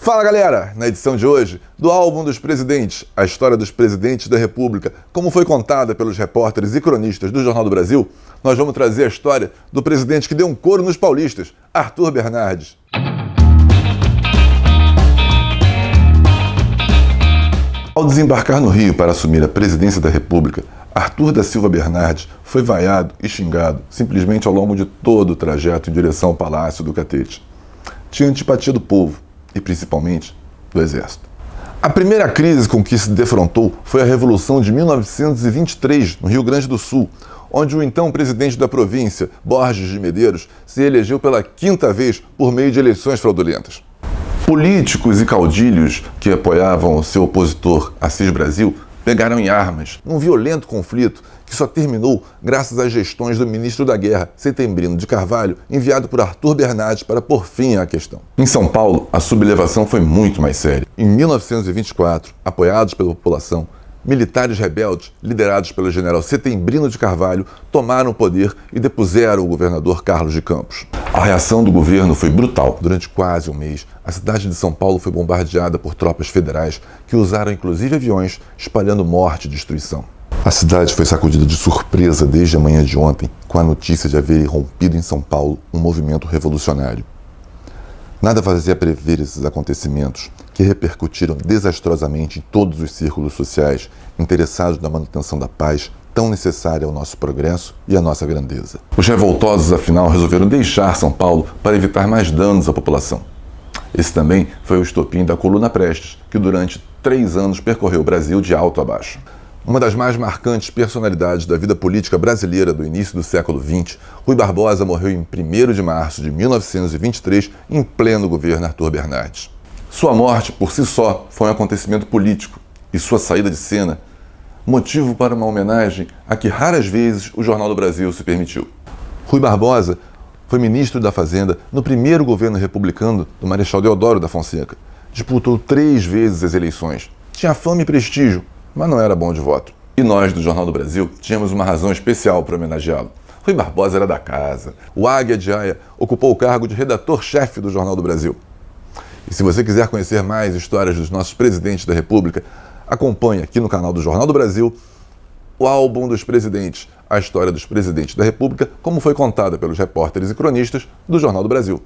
Fala galera! Na edição de hoje, do álbum dos presidentes, a história dos presidentes da República, como foi contada pelos repórteres e cronistas do Jornal do Brasil, nós vamos trazer a história do presidente que deu um couro nos paulistas, Arthur Bernardes. Ao desembarcar no Rio para assumir a presidência da República, Arthur da Silva Bernardes foi vaiado e xingado simplesmente ao longo de todo o trajeto em direção ao Palácio do Catete. Tinha antipatia do povo e, principalmente, do Exército. A primeira crise com que se defrontou foi a Revolução de 1923, no Rio Grande do Sul, onde o então presidente da província, Borges de Medeiros, se elegeu pela quinta vez por meio de eleições fraudulentas. Políticos e caudilhos que apoiavam o seu opositor, Assis Brasil, pegaram em armas num violento conflito que só terminou graças às gestões do ministro da Guerra, Setembrino de Carvalho, enviado por Arthur Bernardes para pôr fim à questão. Em São Paulo, a sublevação foi muito mais séria. Em 1924, apoiados pela população, militares rebeldes, liderados pelo general Setembrino de Carvalho, tomaram o poder e depuseram o governador Carlos de Campos. A reação do governo foi brutal. Durante quase um mês, a cidade de São Paulo foi bombardeada por tropas federais que usaram inclusive aviões, espalhando morte e destruição. A cidade foi sacudida de surpresa desde a manhã de ontem, com a notícia de haver irrompido em São Paulo um movimento revolucionário. Nada fazia prever esses acontecimentos, que repercutiram desastrosamente em todos os círculos sociais interessados na manutenção da paz, tão necessária ao nosso progresso e à nossa grandeza. Os revoltosos, afinal, resolveram deixar São Paulo para evitar mais danos à população. Esse também foi o estopim da Coluna Prestes, que durante 3 anos percorreu o Brasil de alto a baixo. Uma das mais marcantes personalidades da vida política brasileira do início do século XX, Rui Barbosa morreu em 1º de março de 1923, em pleno governo Arthur Bernardes. Sua morte, por si só, foi um acontecimento político, e sua saída de cena, motivo para uma homenagem a que raras vezes o Jornal do Brasil se permitiu. Rui Barbosa foi ministro da Fazenda no primeiro governo republicano do Marechal Deodoro da Fonseca. Disputou 3 vezes as eleições. Tinha fama e prestígio, mas não era bom de voto. E nós, do Jornal do Brasil, tínhamos uma razão especial para homenageá-lo. Rui Barbosa era da casa. O Águia de Aia ocupou o cargo de redator-chefe do Jornal do Brasil. E se você quiser conhecer mais histórias dos nossos presidentes da República, acompanhe aqui no canal do Jornal do Brasil o álbum dos presidentes, a história dos presidentes da República, como foi contada pelos repórteres e cronistas do Jornal do Brasil.